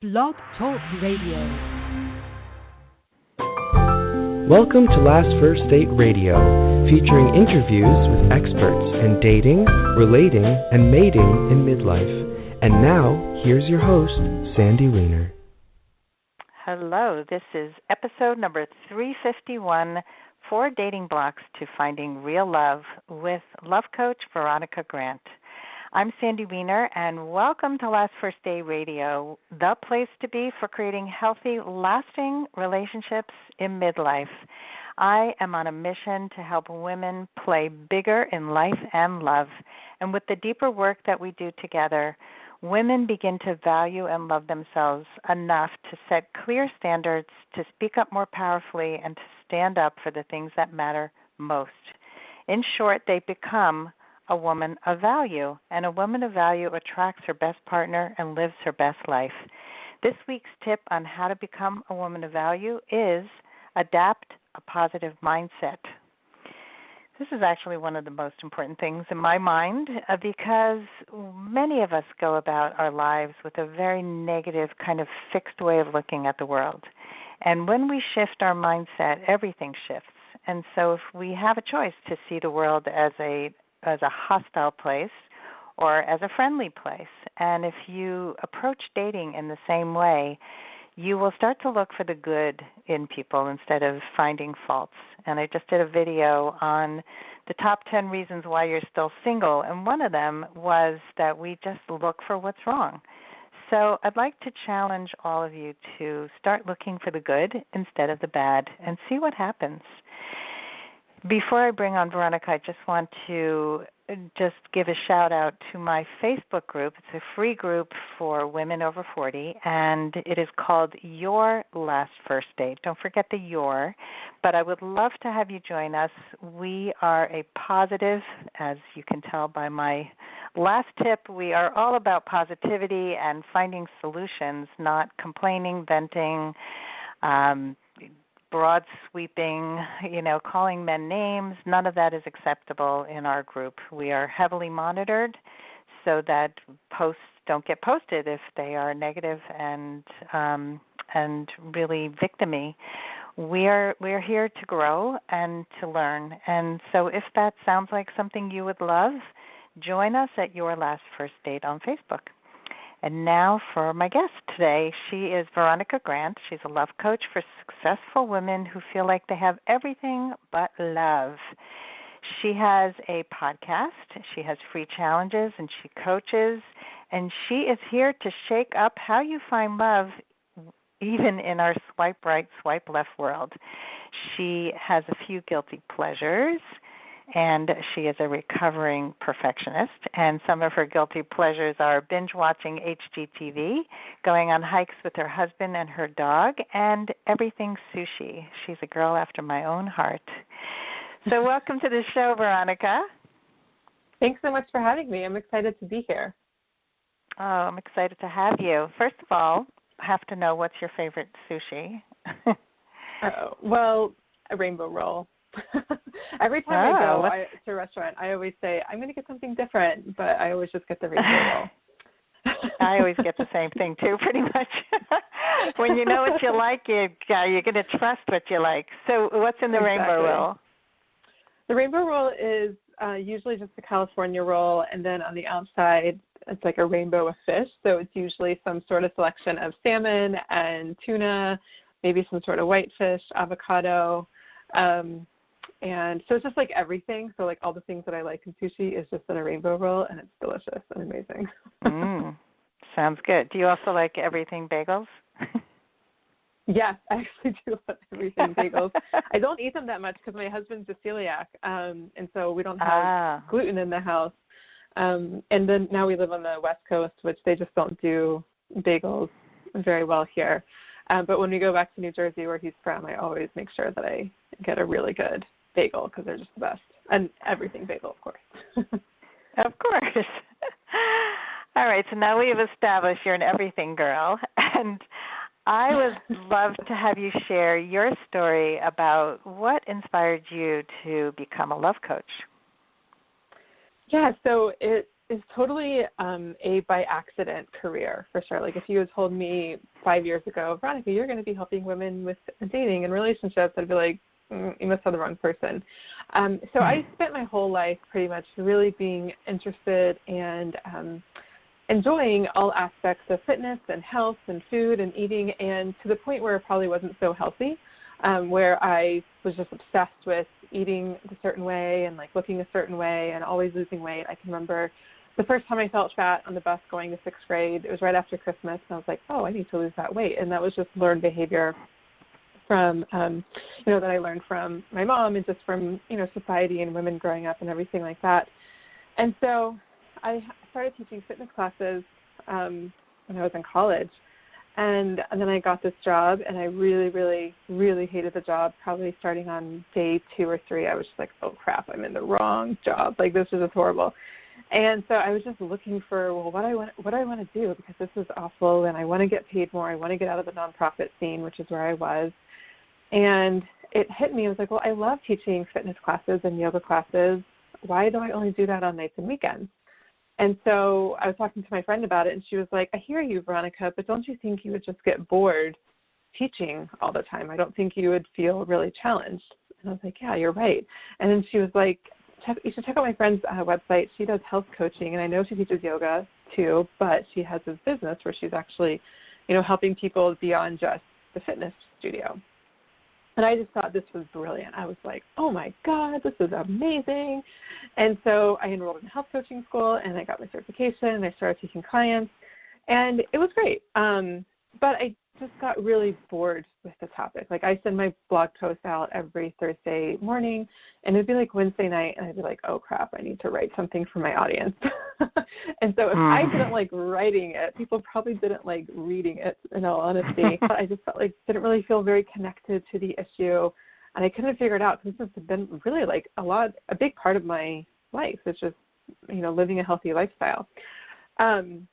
Blog Talk Radio. Welcome to Last First Date Radio, featuring interviews with experts in dating, relating, and mating in midlife. And now, here's your host, Sandy Weiner. Hello, this is episode number 351, 4 Dating Blocks to Finding Real Love with love coach Veronica Grant. I'm Sandy Weiner, and welcome to Last First Date Radio, the place to be for creating healthy, lasting relationships in midlife. I am on a mission to help women play bigger in life and love, and with the deeper work that we do together, women begin to value and love themselves enough to set clear standards, to speak up more powerfully, and to stand up for the things that matter most. In short, they become a woman of value, and a woman of value attracts her best partner and lives her best life. This week's tip on how to become a woman of value is adapt a positive mindset. This is actually one of the most important things in my mind because many of us go about our lives with a very negative kind of fixed way of looking at the world. And when we shift our mindset, everything shifts. And so if we have a choice to see the world as a hostile place or as a friendly place, and if you approach dating in the same way, you will start to look for the good in people instead of finding faults. And I just did a video on the top 10 reasons why you're still single, and one of them was that we just look for what's wrong. So I'd like to challenge all of you to start looking for the good instead of the bad and see what happens. Before I bring on Veronica, I just want to just give a shout-out to my Facebook group. It's a free group for women over 40, and it is called Your Last First Date. Don't forget the your, but I would love to have you join us. We are a positive, as you can tell by my last tip, we are all about positivity and finding solutions, not complaining, venting, broad sweeping, calling men names. None of that is acceptable in our group. We are heavily monitored so that posts don't get posted if they are negative and really victim-y. We're here to grow and to learn. And so if that sounds like something you would love, join us at Your Last First Date on Facebook. And now for my guest today. She is Veronica Grant. She's a love coach for successful women who feel like they have everything but love. She has a podcast. She has free challenges, and she coaches. And she is here to shake up how you find love even in our swipe right, swipe left world. She has a few guilty pleasures, and she is a recovering perfectionist, and some of her guilty pleasures are binge-watching HGTV, going on hikes with her husband and her dog, and everything sushi. She's a girl after my own heart. So welcome to the show, Veronica. Thanks so much for having me. I'm excited to be here. Oh, I'm excited to have you. First of all, I have to know, what's your favorite sushi? Well, a rainbow roll. Every time I go to a restaurant, I always say, I'm going to get something different, but I always just get the rainbow roll. I always get the same thing, too, pretty much. When you know what you like, you're going to trust what you like. So what's in the rainbow roll? The rainbow roll is usually just a California roll, and then on the outside, it's like a rainbow of fish. So it's usually some sort of selection of salmon and tuna, maybe some sort of whitefish, avocado, and so it's just like everything. So like all the things that I like in sushi is just in a rainbow roll, and it's delicious and amazing. Sounds good. Do you also like everything bagels? Yes, I actually do love everything bagels. I don't eat them that much because my husband's a celiac, and so we don't have gluten in the house. And then now we live on the West Coast, which they just don't do bagels very well here. But when we go back to New Jersey, where he's from, I always make sure that I get a really good bagel because they're just the best. And everything bagel, of course. Of course. All right, so now we have established you're an everything girl. And I would love to have you share your story about what inspired you to become a love coach. Yeah, so it is totally a by accident career for sure. Like if you had told me 5 years ago, Veronica, you're going to be helping women with dating and relationships, I'd be like, you must have the wrong person. So I spent my whole life pretty much really being interested and enjoying all aspects of fitness and health and food and eating, and to the point where it probably wasn't so healthy, where I was just obsessed with eating a certain way and like looking a certain way and always losing weight. I can remember the first time I felt fat on the bus going to 6th grade, it was right after Christmas, and I was like, oh, I need to lose that weight. And that was just learned behavior from, that I learned from my mom and just from, society and women growing up and everything like that. And so I started teaching fitness classes when I was in college. And then I got this job, and I really, really, really hated the job. Probably starting on day 2 or 3, I was just like, oh, crap, I'm in the wrong job. Like, this is just horrible. And so I was just looking for, well, what I want to do, because this is awful, and I want to get paid more. I want to get out of the nonprofit scene, which is where I was. And it hit me. I was like, well, I love teaching fitness classes and yoga classes. Why do I only do that on nights and weekends? And so I was talking to my friend about it, and she was like, I hear you, Veronica, but don't you think you would just get bored teaching all the time? I don't think you would feel really challenged. And I was like, yeah, you're right. And then she was like, you should check out my friend's website. She does health coaching, and I know she teaches yoga too, but she has this business where she's actually, helping people beyond just the fitness studio. And I just thought this was brilliant. I was like, oh, my God, this is amazing. And so I enrolled in health coaching school, and I got my certification, and I started teaching clients. And it was great. But I just got really bored with the topic. Like, I send my blog post out every Thursday morning, and it'd be like Wednesday night, and I'd be like, oh, crap, I need to write something for my audience. And so if I didn't like writing it, people probably didn't like reading it, in all honesty. But I just felt like didn't really feel very connected to the issue, and I couldn't figure it out, because this has been really like a big part of my life. It's just, living a healthy lifestyle. And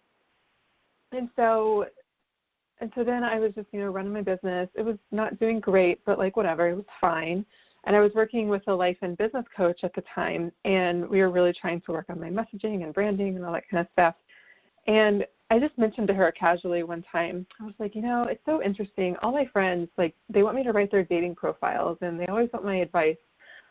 so then I was just, running my business. It was not doing great, but like whatever, it was fine. And I was working with a life and business coach at the time, and we were really trying to work on my messaging and branding and all that kind of stuff. And I just mentioned to her casually one time, I was like, it's so interesting. All my friends, like, they want me to write their dating profiles, and they always want my advice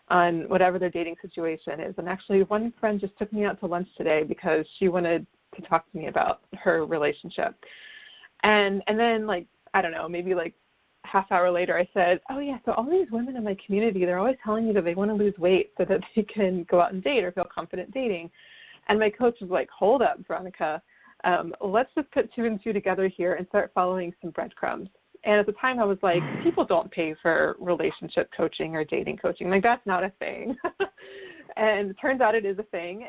on whatever their dating situation is. And actually, one friend just took me out to lunch today because she wanted to talk to me about her relationship. And then, like, I don't know, maybe like half hour later, I said, oh, yeah, so all these women in my community, they're always telling me that they want to lose weight so that they can go out and date or feel confident dating. And my coach was like, hold up, Veronica, let's just put 2 and 2 together here and start following some breadcrumbs. And at the time, I was like, people don't pay for relationship coaching or dating coaching. Like, that's not a thing. And it turns out it is a thing.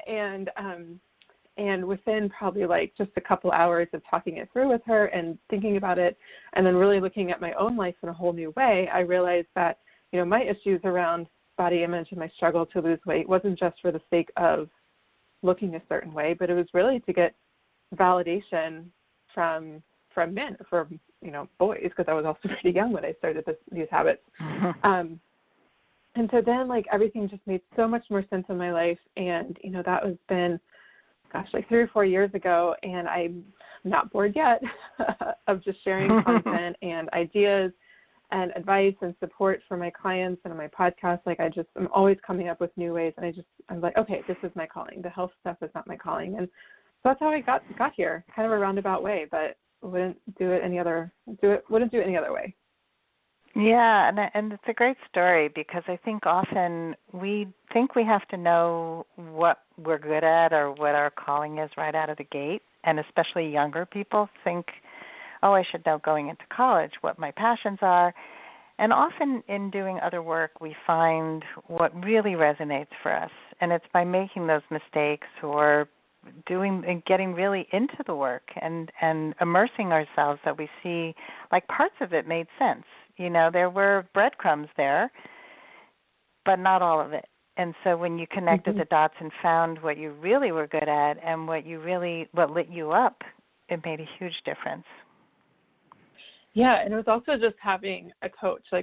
And within probably like just a couple hours of talking it through with her and thinking about it, and then really looking at my own life in a whole new way, I realized that, my issues around body image and my struggle to lose weight wasn't just for the sake of looking a certain way, but it was really to get validation from men, from, boys, because I was also pretty young when I started these habits. And so then, like, everything just made so much more sense in my life. And, that was been, like 3 or 4 years ago, and I'm not bored yet of just sharing content and ideas and advice and support for my clients and my podcast. Like, I'm always coming up with new ways, and I'm like, okay, this is my calling. The health stuff is not my calling. And so that's how I got here, kind of a roundabout way, but wouldn't do it any other way. Yeah, and it's a great story, because I think often we think we have to know what we're good at or what our calling is right out of the gate, and especially younger people think, oh, I should know going into college what my passions are. And often in doing other work, we find what really resonates for us, and it's by making those mistakes or doing and getting really into the work and immersing ourselves that we see like parts of it made sense. There were breadcrumbs there, but not all of it. And so when you connected the dots and found what you really were good at and what lit you up, it made a huge difference. Yeah, and it was also just having a coach, and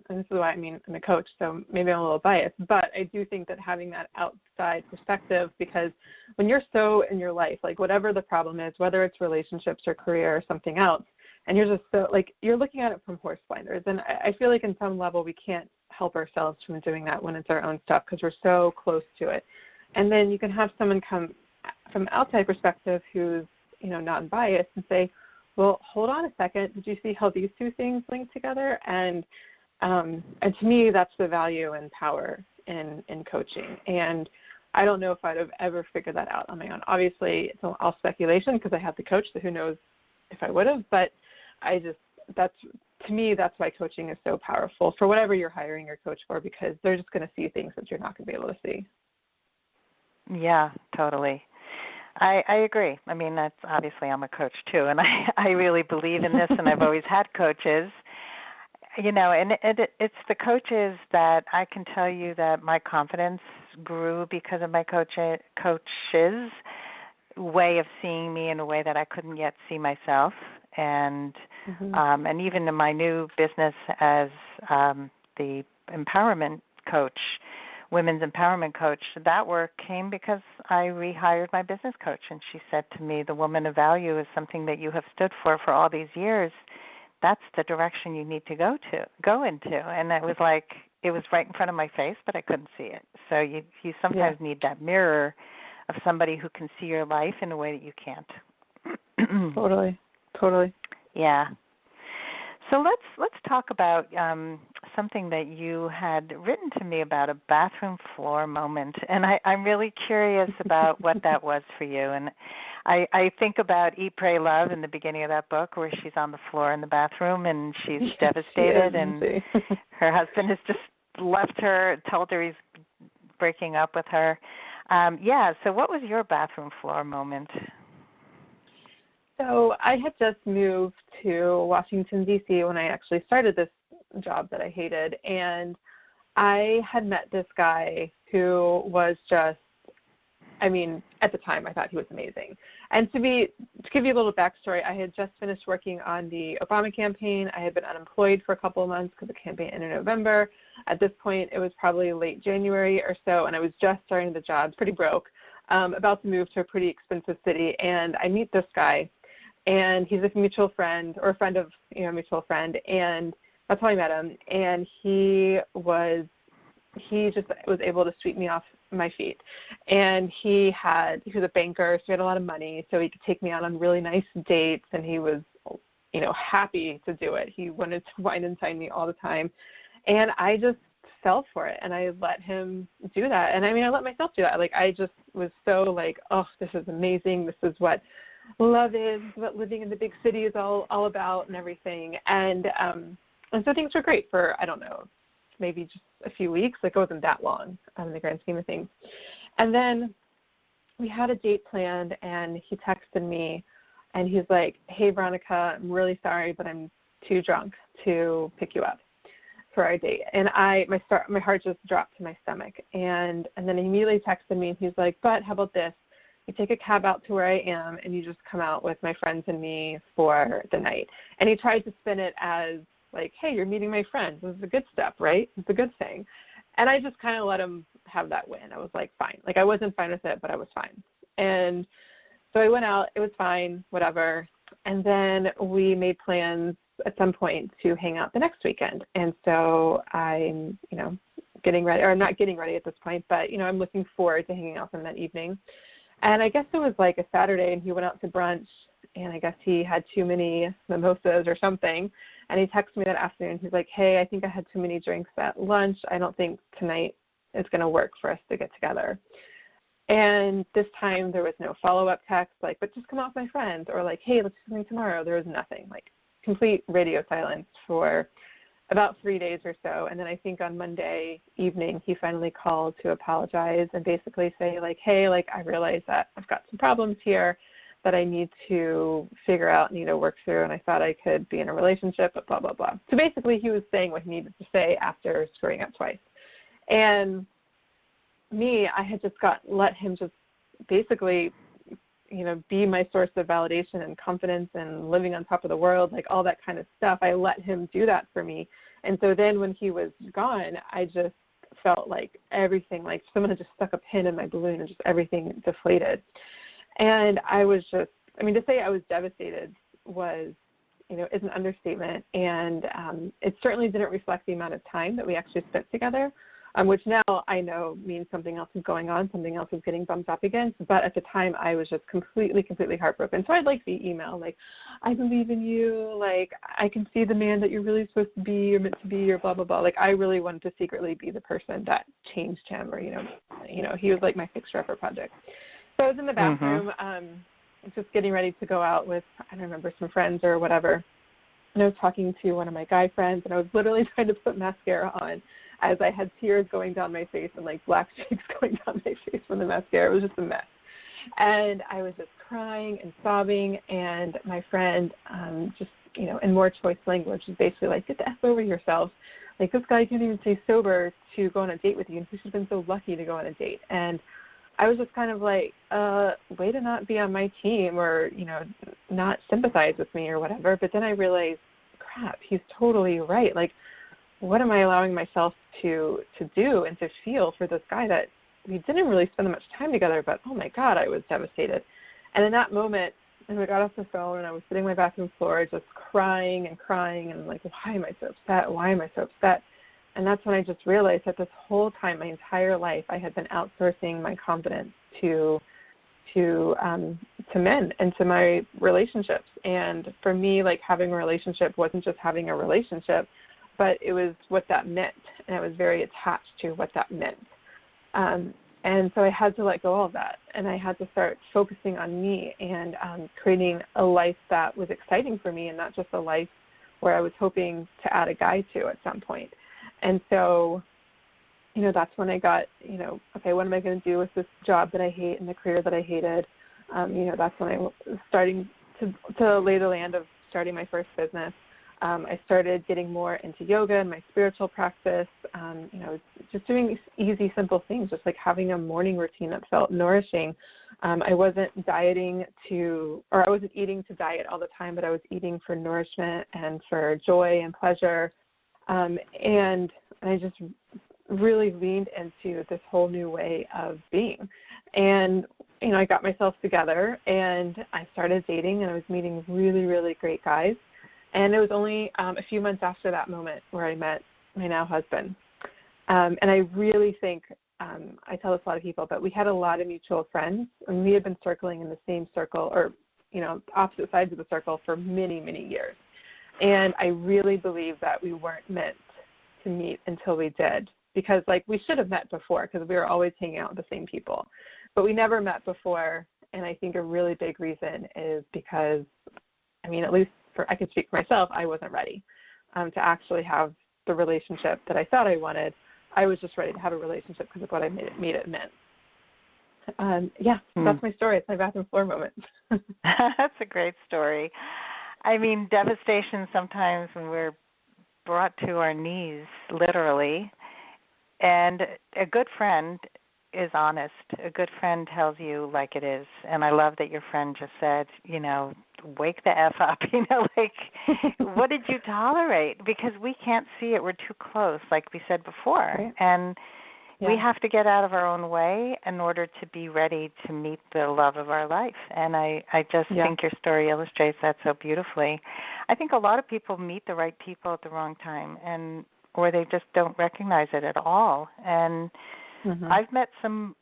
this is why I'm a coach, so maybe I'm a little biased, but I do think that having that outside perspective, because when you're so in your life, like whatever the problem is, whether it's relationships or career or something else, and you're just so, like, you're looking at it from horse blinders, and I feel like in some level we can't help ourselves from doing that when it's our own stuff because we're so close to it. And then you can have someone come from an outside perspective who's, non-biased and say, well, hold on a second. Did you see how these two things link together? And to me, that's the value and power in coaching. And I don't know if I'd have ever figured that out on my own. Obviously, it's all speculation because I have the coach, so who knows if I would have. But to me, that's why coaching is so powerful for whatever you're hiring your coach for, because they're just going to see things that you're not going to be able to see. Yeah, totally. I agree. I mean, that's obviously I'm a coach too, and I really believe in this, and I've always had coaches, and it's the coaches that I can tell you that my confidence grew because of my coach's way of seeing me in a way that I couldn't yet see myself, and and even in my new business as the empowerment coach, women's empowerment coach, that work came because I rehired my business coach, and she said to me, the woman of value is something that you have stood for all these years. That's the direction you need to go into. And it was like, it was right in front of my face, but I couldn't see it. So you sometimes need that mirror of somebody who can see your life in a way that you can't. Totally. Yeah. So let's talk about something that you had written to me about, a bathroom floor moment, and I'm really curious about what that was for you. And I think about Eat, Pray, Love in the beginning of that book, where she's on the floor in the bathroom and she's devastated, and her husband has just left her, told her he's breaking up with her. So what was your bathroom floor moment? So I had just moved to Washington, D.C. when I actually started this job that I hated. And I had met this guy who was just, at the time I thought he was amazing. And to give you a little backstory, I had just finished working on the Obama campaign. I had been unemployed for a couple of months because the campaign ended in November. At this point, it was probably late January or so, and I was just starting the job, pretty broke, about to move to a pretty expensive city. And I meet this guy. And he's a mutual friend, or a friend of a mutual friend, and that's how I met him. And he just was able to sweep me off my feet. And he was a banker, so he had a lot of money, so he could take me out on really nice dates, and he was, happy to do it. He wanted to wine and dine me all the time. And I just fell for it, and I let him do that. And I let myself do that. Like, I just was so like, oh, this is amazing. This is what love is, what living in the big city is all about, and everything. And so things were great for, I don't know, maybe just a few weeks. Like, it wasn't that long in the grand scheme of things. And then we had a date planned, and he texted me, and he's like, hey, Veronica, I'm really sorry, but I'm too drunk to pick you up for our date. And my heart just dropped to my stomach. And then he immediately texted me, and he's like, but how about this? You take a cab out to where I am, and you just come out with my friends and me for the night. And he tried to spin it as like, hey, you're meeting my friends. This is a good step, right? It's a good thing. And I just kind of let him have that win. I was like, fine. Like, I wasn't fine with it, but I was fine. And so I went out. It was fine, whatever. And then we made plans at some point to hang out the next weekend. And so I'm, getting ready, or I'm not getting ready at this point, but, I'm looking forward to hanging out with him that evening. And I guess it was like a Saturday, and he went out to brunch, and I guess he had too many mimosas or something. And he texted me that afternoon. He's like, hey, I think I had too many drinks at lunch. I don't think tonight is going to work for us to get together. And this time there was no follow-up text, like, but just come out with my friends, or like, hey, let's do something tomorrow. There was nothing, like complete radio silence for about 3 days or so. And then I think on Monday evening, he finally called to apologize and basically say, like, hey, like, I realize that I've got some problems here that I need to figure out, need to work through, and I thought I could be in a relationship, but blah, blah, blah. So basically he was saying what he needed to say after screwing up twice. And me, I had just let him just basically be my source of validation and confidence and living on top of the world, like all that kind of stuff. I let him do that for me. And so then when he was gone, I just felt like everything, like someone had just stuck a pin in my balloon and just everything deflated. And I was just, to say I was devastated was, is an understatement. And it certainly didn't reflect the amount of time that we actually spent together, which now I know means something else is going on, something else is getting bumped up against. But at the time, I was just completely heartbroken. So I'd like the email, like, I believe in you, like, I can see the man that you're really supposed to be or meant to be, or blah, blah, blah. Like, I really wanted to secretly be the person that changed him, or, he was like my fixer-upper project. So I was in the bathroom, just getting ready to go out with, I don't remember, some friends or whatever. And I was talking to one of my guy friends, and I was literally trying to put mascara on as I had tears going down my face and like black streaks going down my face from the mascara. It was just a mess. And I was just crying and sobbing, and my friend just, in more choice language, was basically like, get the F over yourself. Like, this guy can't even stay sober to go on a date with you, and he should have been so lucky to go on a date. And I was just kind of like, way to not be on my team, or, not sympathize with me or whatever. But then I realized, crap, he's totally right. Like, what am I allowing myself to do and to feel for this guy that we didn't really spend much time together, but oh my God, I was devastated. And in that moment, and I got off the phone and I was sitting on my bathroom floor just crying and like, why am I so upset? Why am I so upset? And that's when I just realized that this whole time, my entire life, I had been outsourcing my confidence to men and to my relationships. And for me, like, having a relationship wasn't just having a relationship, but it was what that meant. And I was very attached to what that meant. And so I had to let go of that. And I had to start focusing on me and creating a life that was exciting for me, and not just a life where I was hoping to add a guy to at some point. And so, that's when I got, okay, what am I going to do with this job that I hate and the career that I hated? That's when I was starting to lay the land of starting my first business. I started getting more into yoga and my spiritual practice, just doing easy, simple things, just like having a morning routine that felt nourishing. I wasn't eating to diet all the time, but I was eating for nourishment and for joy and pleasure. And I just really leaned into this whole new way of being. And, I got myself together and I started dating, and I was meeting really, really great guys. And it was only a few months after that moment where I met my now husband. And I really think, I tell this a lot of people, but we had a lot of mutual friends, and we had been circling in the same circle, or, opposite sides of the circle for many, many years. And I really believe that we weren't meant to meet until we did, because like we should have met before, because we were always hanging out with the same people, but we never met before. And I think a really big reason is because, at least I can speak for myself, I wasn't ready to actually have the relationship that I thought I wanted. I was just ready to have a relationship because of what I made it meant. That's my story. It's my bathroom floor moment. That's a great story. Devastation sometimes when we're brought to our knees, literally. And a good friend is honest. A good friend tells you like it is. And I love that your friend just said, wake the F up, what did you tolerate? Because we can't see it. We're too close, like we said before. Right. And we have to get out of our own way in order to be ready to meet the love of our life. And I just think your story illustrates that so beautifully. I think a lot of people meet the right people at the wrong time, or they just don't recognize it at all. And I've met some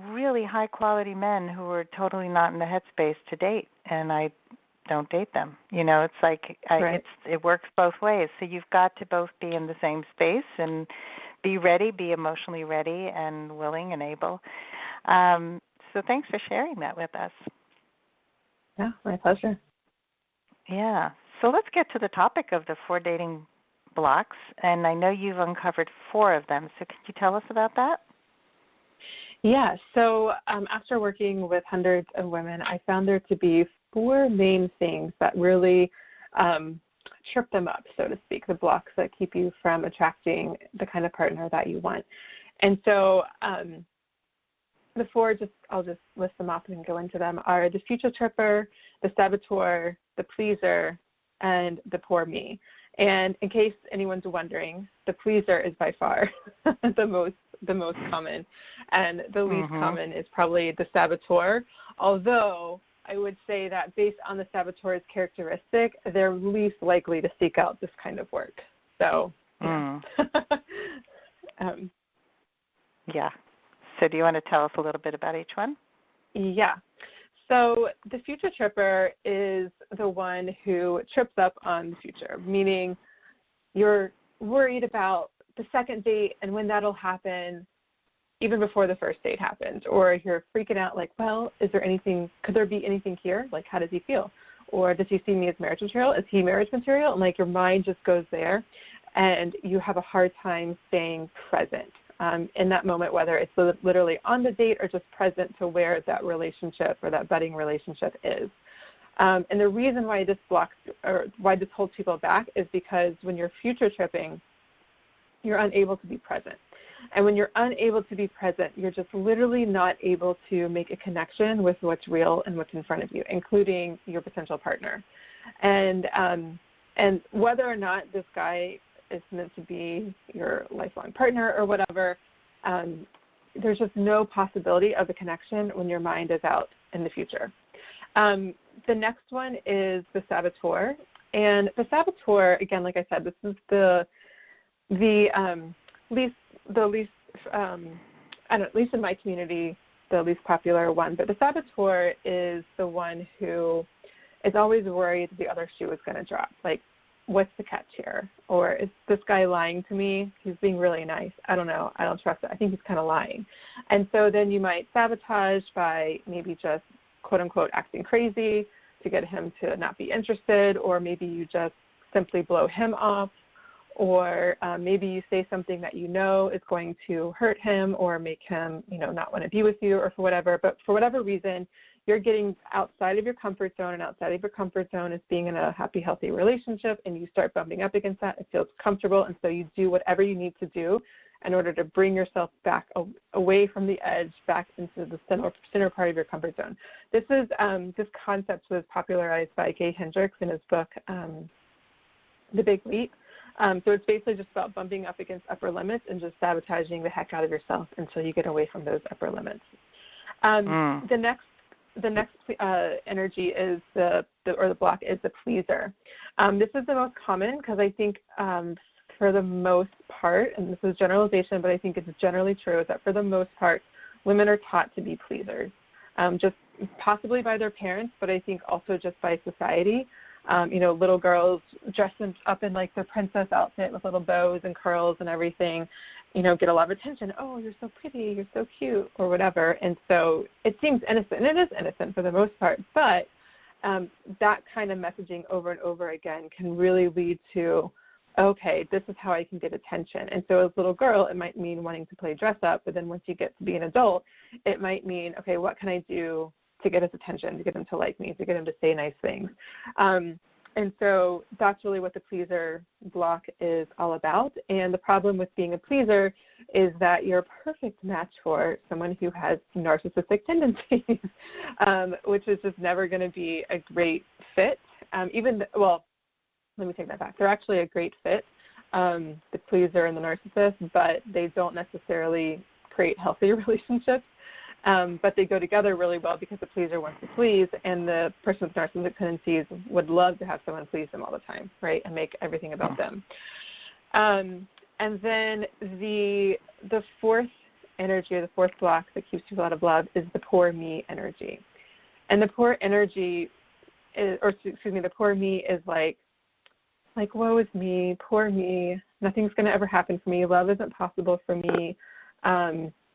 really high-quality men who are totally not in the headspace to date, and I don't date them. It's like it works both ways. So you've got to both be in the same space and be ready, be emotionally ready and willing and able. So thanks for sharing that with us. Yeah, my pleasure. Yeah. So let's get to the topic of the 4 dating blocks, and I know you've uncovered 4 of them. So could you tell us about that? Yeah, so after working with hundreds of women, I found there to be 4 main things that really trip them up, so to speak, the blocks that keep you from attracting the kind of partner that you want. And so the four, I'll just list them off and go into them, are the future tripper, the saboteur, the pleaser, and the poor me. And in case anyone's wondering, the pleaser is by far the most common, and the least common is probably the saboteur. Although I would say that based on the saboteur's characteristic, they're least likely to seek out this kind of work. So, yeah. Yeah. So do you want to tell us a little bit about each one? Yeah. So the future tripper is the one who trips up on the future, meaning you're worried about the second date and when that'll happen even before the first date happens, or you're freaking out like, well, could there be anything here? Like, how does he feel? Or does he see me as marriage material? Is he marriage material? And like your mind just goes there, and you have a hard time staying present in that moment, whether it's literally on the date or just present to where that relationship or that budding relationship is. And the reason why this blocks or why this holds people back is because when you're future tripping, you're unable to be present. And when you're unable to be present, you're just literally not able to make a connection with what's real and what's in front of you, including your potential partner. And whether or not this guy is meant to be your lifelong partner or whatever, there's just no possibility of a connection when your mind is out in the future. The next one is the saboteur. And the saboteur, again, like I said, this is the least, at least in my community, the least popular one. But the saboteur is the one who is always worried the other shoe is going to drop. Like, what's the catch here? Or is this guy lying to me? He's being really nice. I don't know. I don't trust it. I think he's kind of lying. And so then you might sabotage by maybe just, quote unquote, acting crazy to get him to not be interested, or maybe you just simply blow him off, or maybe you say something that you know is going to hurt him or make him, not want to be with you, or for whatever. But for whatever reason, you're getting outside of your comfort zone, and outside of your comfort zone is being in a happy, healthy relationship, and you start bumping up against that. It feels comfortable, and so you do whatever you need to do in order to bring yourself back away from the edge, back into the center part of your comfort zone. This concept was popularized by Gay Hendricks in his book, The Big Leap. So it's basically just about bumping up against upper limits and just sabotaging the heck out of yourself until you get away from those upper limits. The next energy is the block is the pleaser. This is the most common because I think for the most part, and this is generalization, but I think it's generally true, is that for the most part, women are taught to be pleasers, just possibly by their parents, but I think also just by society. Little girls dress up in like their princess outfit with little bows and curls and everything, get a lot of attention. Oh, you're so pretty, you're so cute, or whatever. And so it seems innocent, and it is innocent for the most part, but that kind of messaging over and over again can really lead to, okay, this is how I can get attention. And so as a little girl, it might mean wanting to play dress up, but then once you get to be an adult, it might mean, okay, what can I do to get his attention, to get him to like me, to get him to say nice things. And so that's really what the pleaser block is all about. And the problem with being a pleaser is that you're a perfect match for someone who has narcissistic tendencies, which is just never going to be a great fit. Let me take that back. They're actually a great fit, the pleaser and the narcissist, but they don't necessarily create healthy relationships. But they go together really well because the pleaser wants to please, and the person with narcissistic tendencies would love to have someone please them all the time, right, and make everything about them. And then the fourth energy, or the fourth block that keeps people out of love, is the poor me energy. And the poor energy the poor me is like, woe is me, poor me, nothing's going to ever happen for me, love isn't possible for me.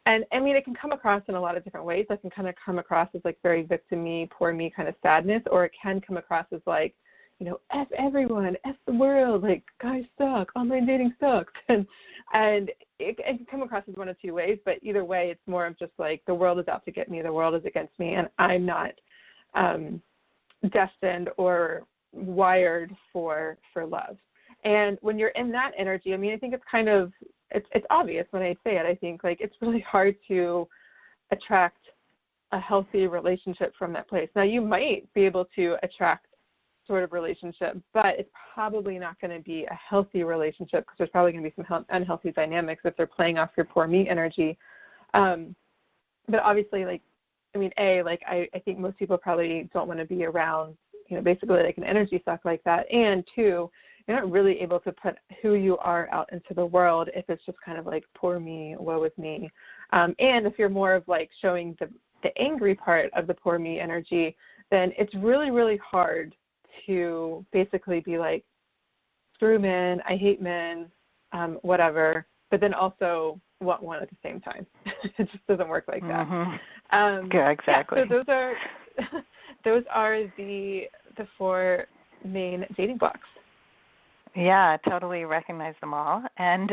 And I mean, it can come across in a lot of different ways. It can kind of come across as like very victim-y, poor me kind of sadness, or it can come across as like, F everyone, F the world, like guys suck, online dating sucks. And it can come across as one of two ways, but either way, it's more of just like the world is out to get me, the world is against me, and I'm not destined or wired for love. And when you're in that energy, I mean, I think it's kind of, it's obvious when I say it. I think like it's really hard to attract a healthy relationship from that place. Now, you might be able to attract sort of relationship, but it's probably not going to be a healthy relationship because there's probably going to be some unhealthy dynamics if they're playing off your poor me energy. But obviously, like, I mean, I think most people probably don't want to be around, basically like an energy suck like that. And two, you're not really able to put who you are out into the world if it's just kind of like poor me, woe is me. And if you're more of like showing the angry part of the poor me energy, then it's really, really hard to basically be like, screw men, I hate men, whatever, but then also want one at the same time. It just doesn't work like that. Yeah, exactly. Yeah, so those are the 4 main dating blocks. Yeah, I totally recognize them all. And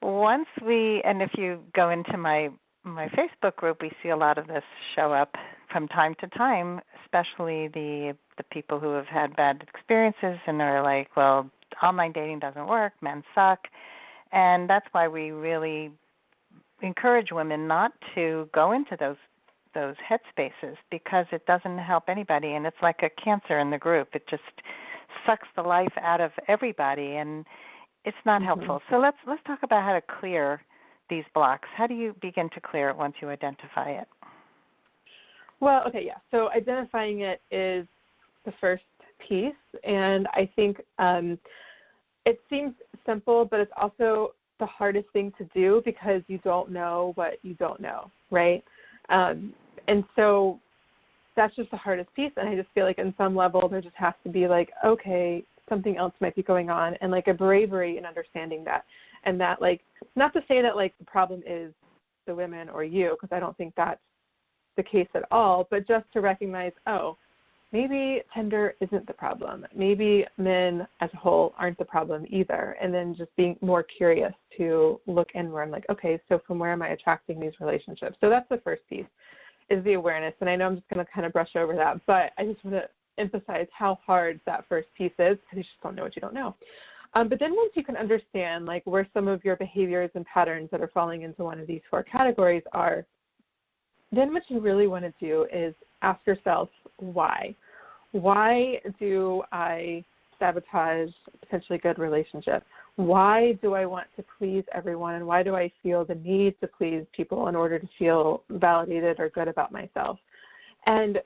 if you go into my Facebook group, we see a lot of this show up from time to time, especially the people who have had bad experiences and are like, well, online dating doesn't work, men suck. And that's why we really encourage women not to go into those headspaces, because it doesn't help anybody, and it's like a cancer in the group. It just sucks the life out of everybody, and it's not helpful. So let's talk about how to clear these blocks. How do you begin to clear it once you identify it? Well, okay, yeah. So identifying it is the first piece, and I think it seems simple, but it's also the hardest thing to do because you don't know what you don't know, right? And so that's just the hardest piece, and I just feel like on some level there just has to be like, okay, something else might be going on, and like a bravery in understanding that. And that, like, not to say that like the problem is the women or you, because I don't think that's the case at all, but just to recognize, oh, maybe Tinder isn't the problem. Maybe men as a whole aren't the problem either. And then just being more curious to look inward and like, okay, so from where am I attracting these relationships? So that's the first piece, is the awareness. And I know I'm just going to kind of brush over that, but I just want to emphasize how hard that first piece is, because you just don't know what you don't know. But then once you can understand like where some of your behaviors and patterns that are falling into one of these 4 categories are, then what you really want to do is ask yourself, why? Why do I sabotage potentially good relationships? Why do I want to please everyone? And why do I feel the need to please people in order to feel validated or good about myself? And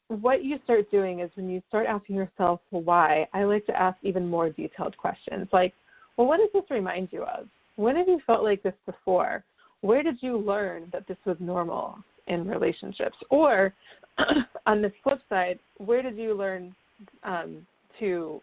what you start doing is when you start asking yourself why, I like to ask even more detailed questions like, well, what does this remind you of? When have you felt like this before? Where did you learn that this was normal in relationships? Or on the flip side, where did you learn to,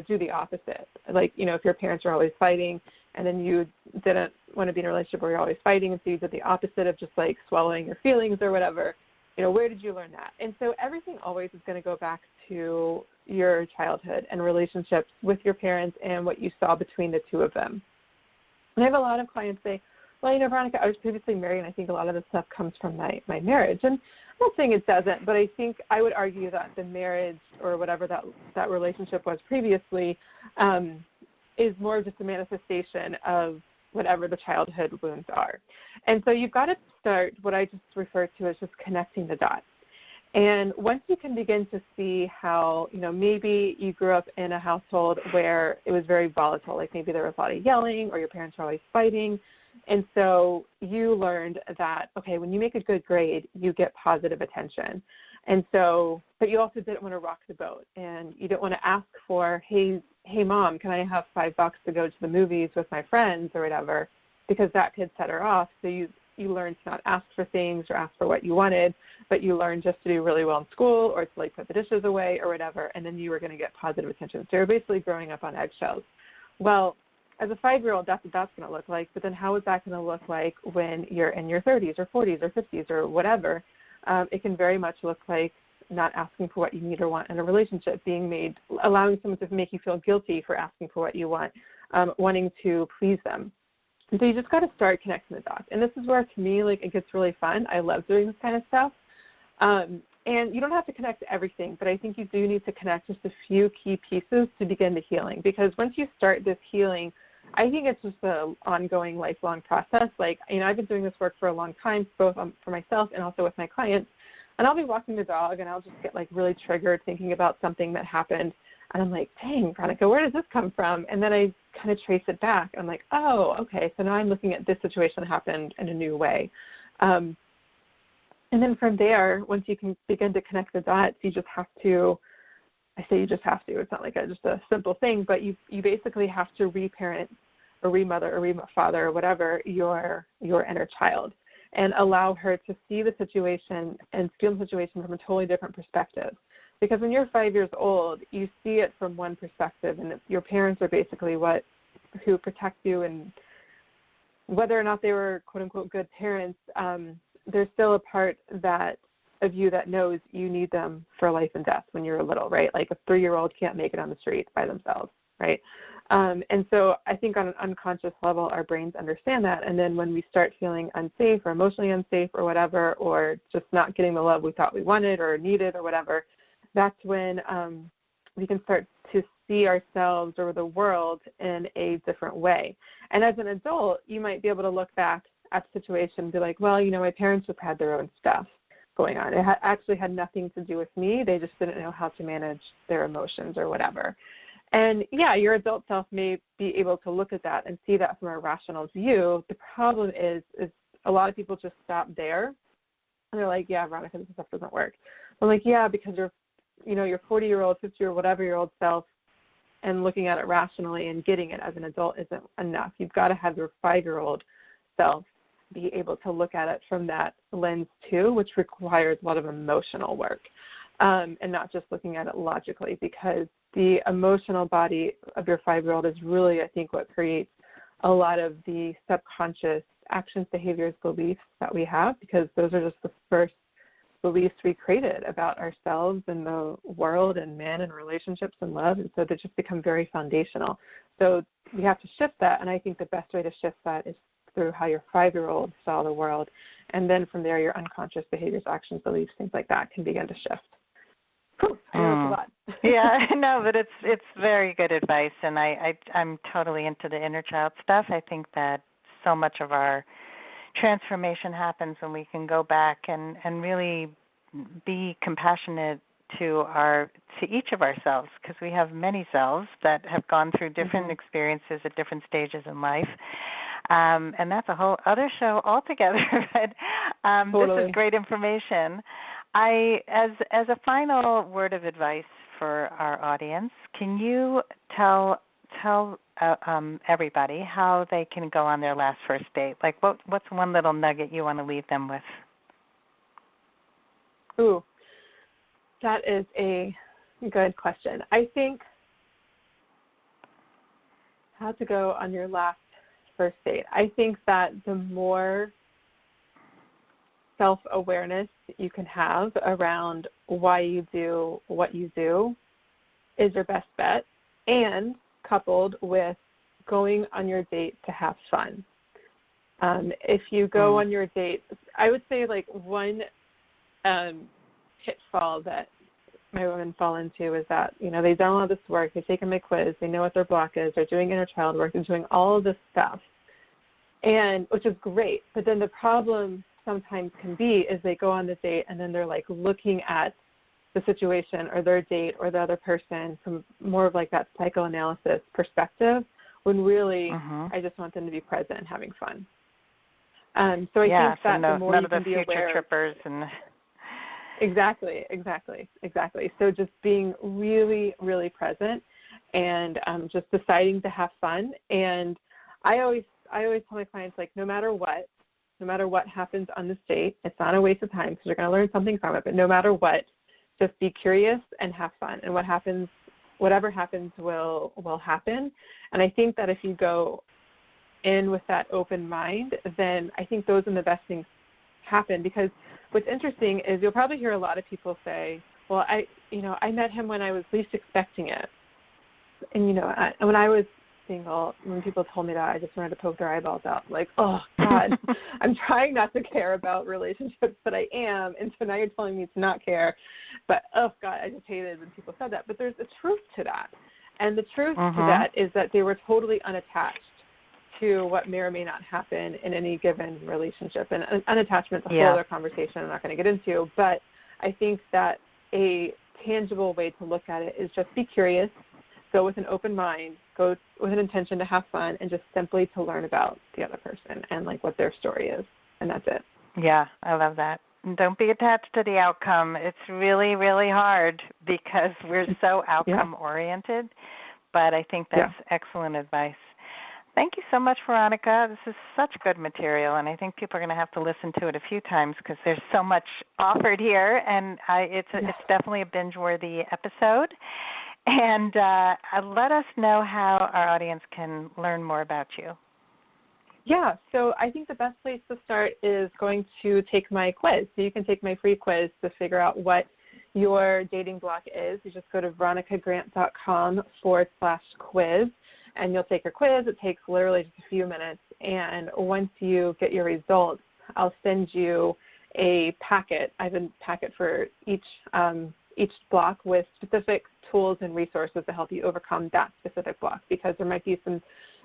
do the opposite? Like, if your parents are always fighting and then you didn't want to be in a relationship where you're always fighting, and so you did the opposite of just like swallowing your feelings or whatever, where did you learn that? And so everything always is going to go back to your childhood and relationships with your parents and what you saw between the two of them. And I have a lot of clients say, well, Veronica, I was previously married, and I think a lot of this stuff comes from my marriage. And I'm not saying it doesn't, but I think I would argue that the marriage or whatever that relationship was previously is more just a manifestation of whatever the childhood wounds are. And so you've got to start what I just refer to as just connecting the dots. And once you can begin to see how, maybe you grew up in a household where it was very volatile, like maybe there was a lot of yelling or your parents were always fighting. And so you learned that, okay, when you make a good grade, you get positive attention. And so, but you also didn't want to rock the boat, and you didn't want to ask for, hey, Mom, can I have $5 to go to the movies with my friends or whatever, because that could set her off. So you learned to not ask for things or ask for what you wanted, but you learned just to do really well in school or to like put the dishes away or whatever, and then you were going to get positive attention. So you're basically growing up on eggshells. Well, as a 5-year-old, that's what that's going to look like, but then how is that going to look like when you're in your 30s or 40s or 50s or whatever? It can very much look like not asking for what you need or want in a relationship, allowing someone to make you feel guilty for asking for what you want, wanting to please them. And so you just got to start connecting the dots. And this is where, to me, like, it gets really fun. I love doing this kind of stuff. And you don't have to connect to everything, but I think you do need to connect just a few key pieces to begin the healing. Because once you start this healing I think it's just an ongoing, lifelong process. Like, I've been doing this work for a long time, both for myself and also with my clients. And I'll be walking the dog, and I'll just get, really triggered thinking about something that happened. And I'm like, dang, Veronica, where does this come from? And then I kind of trace it back. I'm like, oh, okay, so now I'm looking at this situation that happened in a new way. And then from there, once you can begin to connect the dots, you just have to, I say you just have to, it's not like just a simple thing, but you basically have to reparent or remother or refather or whatever your inner child, and allow her to see the situation and feel the situation from a totally different perspective. Because when you're 5 years old, you see it from one perspective, and your parents are basically who protect you, and whether or not they were quote unquote good parents, there's still a part of you that knows you need them for life and death when you're little, right? Like a 3-year-old can't make it on the street by themselves, right? And so I think on an unconscious level, our brains understand that. And then when we start feeling unsafe or emotionally unsafe or whatever, or just not getting the love we thought we wanted or needed or whatever, that's when we can start to see ourselves or the world in a different way. And as an adult, you might be able to look back at the situation and be like, well, my parents just had their own stuff going on. It actually had nothing to do with me. They just didn't know how to manage their emotions or whatever. And yeah, your adult self may be able to look at that and see that from a rational view. The problem is a lot of people just stop there, and they're like, yeah, Veronica, this stuff doesn't work. I'm like, yeah, because your 40-year-old, 50 or whatever-year-old self, and looking at it rationally and getting it as an adult isn't enough. You've got to have your 5-year-old self be able to look at it from that lens too, which requires a lot of emotional work, and not just looking at it logically, because the emotional body of your 5-year-old is really, I think, what creates a lot of the subconscious actions, behaviors, beliefs that we have, because those are just the first beliefs we created about ourselves and the world and men and relationships and love. And so they just become very foundational. So we have to shift that. And I think the best way to shift that is through how your 5-year-old saw the world. And then from there, your unconscious behaviors, actions, beliefs, things like that can begin to shift. Cool. I know it's a lot. Yeah, no, but it's very good advice, and I'm totally into the inner child stuff. I think that so much of our transformation happens when we can go back and really be compassionate to each of ourselves, because we have many selves that have gone through different experiences at different stages in life. And that's a whole other show altogether. But totally. This is great information. As a final word of advice for our audience, can you tell everybody how they can go on their last first date? Like, what's one little nugget you want to leave them with? Ooh, that is a good question. I think how to go on your last first date. I think that the more self-awareness you can have around why you do what you do is your best bet, and coupled with going on your date to have fun. If you go on your date, I would say one pitfall that my women fall into is that, they've done all this work, they've taken my quiz, they know what their block is, they're doing inner child work, they're doing all of this stuff, and which is great. But then the problem sometimes can be is they go on the date and then they're looking at the situation or their date or the other person from more of that psychoanalysis perspective, when really I just want them to be present and having fun. So I think that the more you can be aware, future trippers and Exactly. So just being really, really present and just deciding to have fun. And I always tell my clients, no matter what happens on this date, it's not a waste of time because you're going to learn something from it. But no matter what, just be curious and have fun. And whatever happens will happen. And I think that if you go in with that open mind, then I think those are the best things happen. Because what's interesting is you'll probably hear a lot of people say, well, I met him when I was least expecting it. And, when I was single, when people told me that, I just wanted to poke their eyeballs out. Oh, God, I'm trying not to care about relationships, but I am. And so now you're telling me to not care. But, oh, God, I just hated when people said that. But there's a truth to that. And the truth to that is that they were totally unattached to what may or may not happen in any given relationship. And unattachment is a whole other conversation I'm not going to get into, but I think that a tangible way to look at it is just be curious, go with an open mind, go with an intention to have fun, and just simply to learn about the other person and like what their story is. And that's it. Yeah, I love that. Don't be attached to the outcome. It's really, really hard because we're so outcome oriented, but I think that's excellent advice. Thank you so much, Veronica. This is such good material, and I think people are going to have to listen to it a few times because there's so much offered here, and it's definitely a binge-worthy episode. And let us know how our audience can learn more about you. Yeah, so I think the best place to start is going to take my quiz. So you can take my free quiz to figure out what your dating block is. You just go to veronicagrant.com/quiz, and you'll take your quiz. It takes literally just a few minutes. And once you get your results, I'll send you a packet. I have a packet for each block with specific tools and resources to help you overcome that specific block, because there might be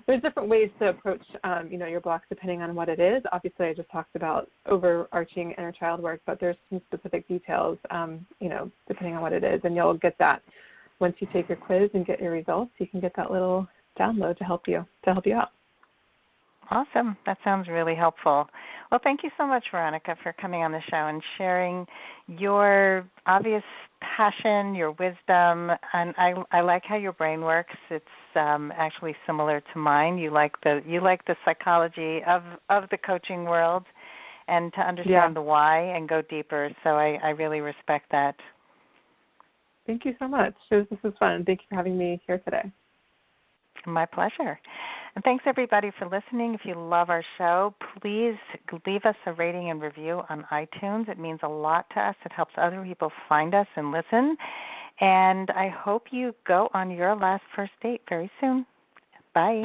there's different ways to approach, your blocks depending on what it is. Obviously, I just talked about overarching inner child work, but there's some specific details, depending on what it is, and you'll get that once you take your quiz and get your results. You can get that little download to help you out. Awesome. That sounds really helpful. Well, thank you so much, Veronica, for coming on the show and sharing your obvious passion, your wisdom, and I like how your brain works. It's actually similar to mine. You like the psychology of the coaching world, and to understand the why and go deeper. So I really respect that. Thank you so much. This is fun. Thank you for having me here today. My pleasure. And thanks, everybody, for listening. If you love our show, please leave us a rating and review on iTunes. It means a lot to us. It helps other people find us and listen. And I hope you go on your last first date very soon. Bye.